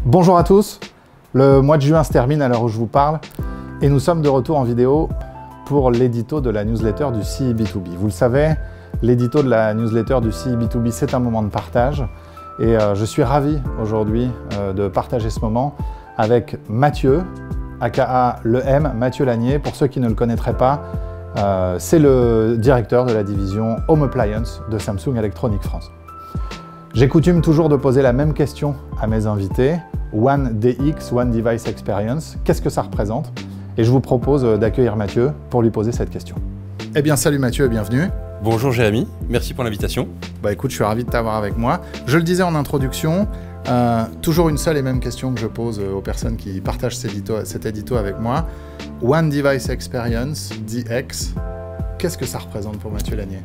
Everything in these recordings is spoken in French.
Bonjour à tous, le mois de juin se termine à l'heure où je vous parle et nous sommes de retour en vidéo pour l'édito de la newsletter du CE-B2B. Vous le savez, l'édito de la newsletter du CE-B2B, c'est un moment de partage et je suis ravi aujourd'hui de partager ce moment avec Mathieu, aka le M, Mathieu Lanier. Pour ceux qui ne le connaîtraient pas, c'est le directeur de la division Home Appliance de Samsung Electronics France. J'ai coutume toujours de poser la même question à mes invités. One DX, One Device Experience, qu'est-ce que ça représente? Et je vous propose d'accueillir Mathieu pour lui poser cette question. Eh bien, salut Mathieu et bienvenue. Bonjour Jérémy, merci pour l'invitation. Bah écoute, je suis ravi de t'avoir avec moi. Je le disais en introduction, toujours une seule et même question que je pose aux personnes qui partagent cet édito avec moi. One Device Experience, DX, qu'est-ce que ça représente pour Mathieu Lanier?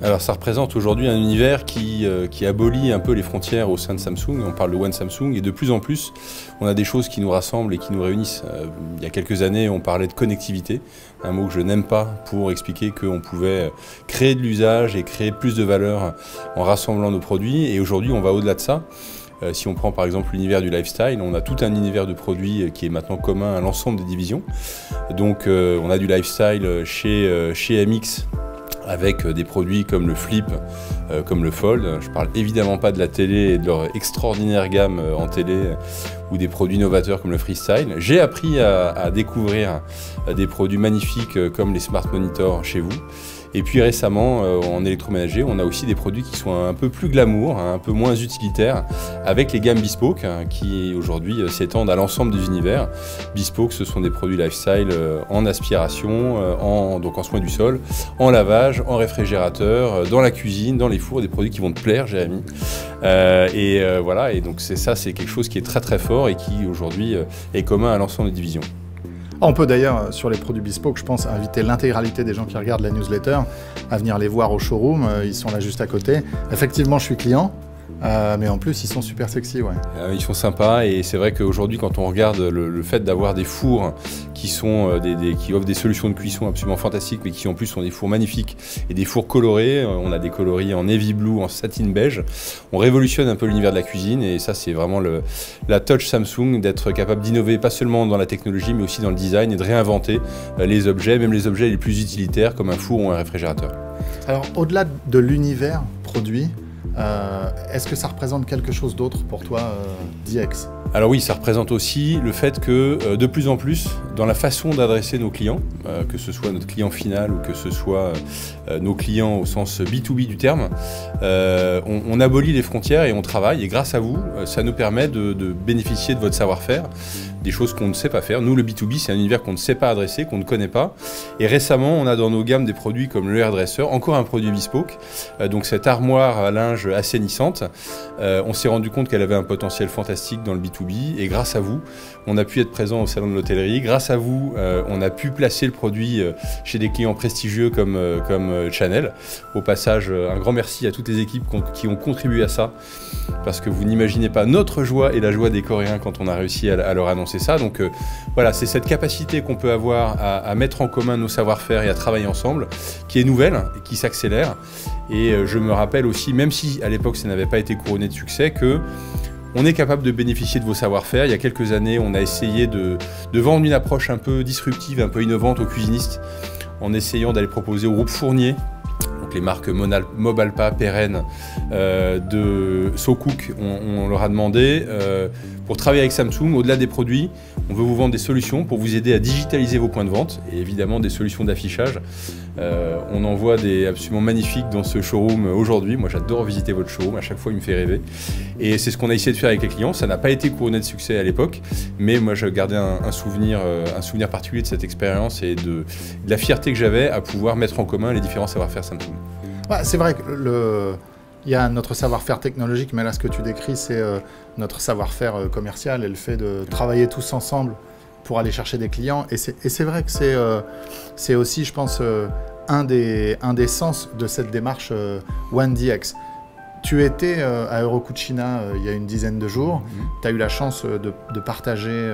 Alors ça représente aujourd'hui un univers qui abolit un peu les frontières au sein de Samsung. On parle de One Samsung et de plus en plus, on a des choses qui nous rassemblent et qui nous réunissent. Il y a quelques années, on parlait de connectivité, un mot que je n'aime pas pour expliquer qu'on pouvait créer de l'usage et créer plus de valeur en rassemblant nos produits. Et aujourd'hui, on va au-delà de ça. Si on prend par exemple l'univers du lifestyle, on a tout un univers de produits qui est maintenant commun à l'ensemble des divisions. Donc on a du lifestyle chez MX, avec des produits comme le Flip, comme le Fold. Je ne parle évidemment pas de la télé et de leur extraordinaire gamme en télé ou des produits novateurs comme le Freestyle. J'ai appris à découvrir des produits magnifiques comme les Smart Monitors chez vous. Et puis récemment, en électroménager, on a aussi des produits qui sont un peu plus glamour, un peu moins utilitaires, avec les gammes Bespoke, qui aujourd'hui s'étendent à l'ensemble des univers. Bespoke, ce sont des produits lifestyle en aspiration, donc en soins du sol, en lavage, en réfrigérateur, dans la cuisine, dans les fours, des produits qui vont te plaire, Jérémy. Voilà, et donc c'est quelque chose qui est très très fort et qui aujourd'hui est commun à l'ensemble des divisions. On peut d'ailleurs, sur les produits Bespoke, je pense, inviter l'intégralité des gens qui regardent la newsletter à venir les voir au showroom. Ils sont là juste à côté. Effectivement, je suis client. Mais en plus, ils sont super sexy, ouais. Ils sont sympas et c'est vrai qu'aujourd'hui, quand on regarde le fait d'avoir des fours qui sont qui offrent des solutions de cuisson absolument fantastiques, mais qui en plus sont des fours magnifiques et des fours colorés, on a des coloris en navy blue, en satin beige, on révolutionne un peu l'univers de la cuisine et ça, c'est vraiment la touch Samsung d'être capable d'innover pas seulement dans la technologie, mais aussi dans le design et de réinventer les objets, même les objets les plus utilitaires comme un four ou un réfrigérateur. Alors, au-delà de l'univers produit, est-ce que ça représente quelque chose d'autre pour toi, DX? Alors oui, ça représente aussi le fait que de plus en plus, dans la façon d'adresser nos clients, que ce soit notre client final ou que ce soit nos clients au sens B2B du terme, on abolit les frontières et on travaille. Et grâce à vous, ça nous permet de bénéficier de votre savoir-faire, des choses qu'on ne sait pas faire. Nous, le B2B, c'est un univers qu'on ne sait pas adresser, qu'on ne connaît pas. Et récemment, on a dans nos gammes des produits comme le hairdresser, encore un produit Bespoke, donc cette armoire à linge assainissante. On s'est rendu compte qu'elle avait un potentiel fantastique dans le B2B et grâce à vous, on a pu être présent au salon de l'hôtellerie. Grâce à vous, on a pu placer le produit chez des clients prestigieux comme Chanel. Au passage, un grand merci à toutes les équipes qui ont contribué à ça parce que vous n'imaginez pas notre joie et la joie des Coréens quand on a réussi à leur annoncer ça. Donc voilà, c'est cette capacité qu'on peut avoir à mettre en commun nos savoir-faire et à travailler ensemble qui est nouvelle et qui s'accélère. Et je me rappelle aussi, même si à l'époque ça n'avait pas été couronné de succès, on est capable de bénéficier de vos savoir-faire. Il y a quelques années, on a essayé de vendre une approche un peu disruptive, un peu innovante aux cuisinistes, en essayant d'aller proposer au groupe Fournier, donc les marques Mobalpa, Perenne, de SoCook, on leur a demandé, pour travailler avec Samsung, au-delà des produits, on veut vous vendre des solutions pour vous aider à digitaliser vos points de vente et évidemment des solutions d'affichage. On en voit des absolument magnifiques dans ce showroom aujourd'hui. Moi, j'adore visiter votre showroom. À chaque fois, il me fait rêver. Et c'est ce qu'on a essayé de faire avec les clients. Ça n'a pas été couronné de succès à l'époque, mais moi, je gardais un souvenir particulier de cette expérience et de la fierté que j'avais à pouvoir mettre en commun les différents savoir-faire Samsung. Ouais, c'est vrai que il y a notre savoir-faire technologique, mais là, ce que tu décris, c'est notre savoir-faire commercial et le fait de travailler tous ensemble pour aller chercher des clients. Et c'est vrai que c'est aussi, je pense, un des sens de cette démarche One DX. Tu étais à Eurocucina il y a une dizaine de jours. Tu as eu la chance de partager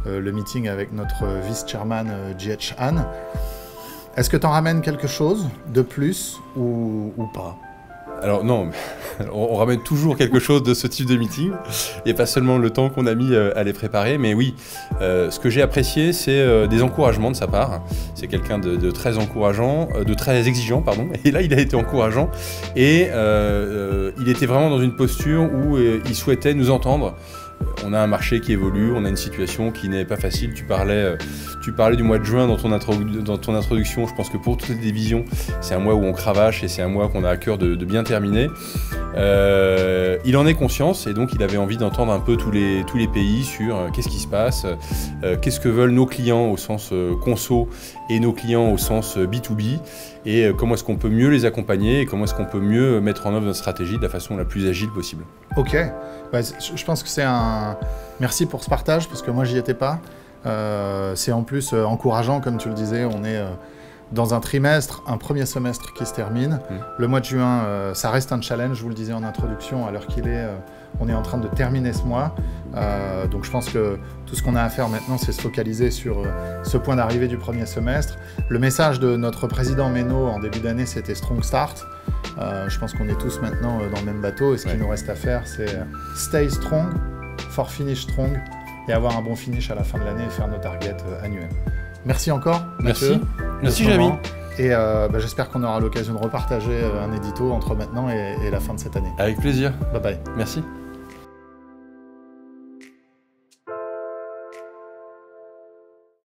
le meeting avec notre vice-chairman G.H. Han. Est-ce que tu en ramènes quelque chose de plus ou pas? Alors non, on ramène toujours quelque chose de ce type de meeting, et pas seulement le temps qu'on a mis à les préparer, mais oui, ce que j'ai apprécié, c'est des encouragements de sa part. C'est quelqu'un de très encourageant, de très exigeant, pardon, et là il a été encourageant, et il était vraiment dans une posture où il souhaitait nous entendre. On a un marché qui évolue, on a une situation qui n'est pas facile. Tu parlais du mois de juin dans ton introduction. Je pense que pour toutes les divisions, c'est un mois où on cravache et c'est un mois qu'on a à cœur de bien terminer. Il en est conscience et donc il avait envie d'entendre un peu tous les pays sur qu'est-ce qui se passe, qu'est-ce que veulent nos clients au sens conso et nos clients au sens B2B, et comment est-ce qu'on peut mieux les accompagner et comment est-ce qu'on peut mieux mettre en œuvre notre stratégie de la façon la plus agile possible. Ok, bah, je pense que c'est un... Merci pour ce partage parce que moi j'y étais pas. C'est en plus encourageant, comme tu le disais, on est dans un trimestre, un premier semestre qui se termine. Le mois de juin, ça reste un challenge, je vous le disais en introduction, à l'heure qu'il est, on est en train de terminer ce mois. Donc je pense que tout ce qu'on a à faire maintenant, c'est se focaliser sur ce point d'arrivée du premier semestre. Le message de notre président Meno en début d'année, c'était Strong Start. Je pense qu'on est tous maintenant dans le même bateau et ce qu'il nous reste à faire, c'est stay strong for finish strong et avoir un bon finish à la fin de l'année et faire nos targets annuels. Merci encore, Mathieu. Merci Jérémy. Et j'espère qu'on aura l'occasion de repartager un édito entre maintenant et la fin de cette année. Avec plaisir. Bye bye. Merci.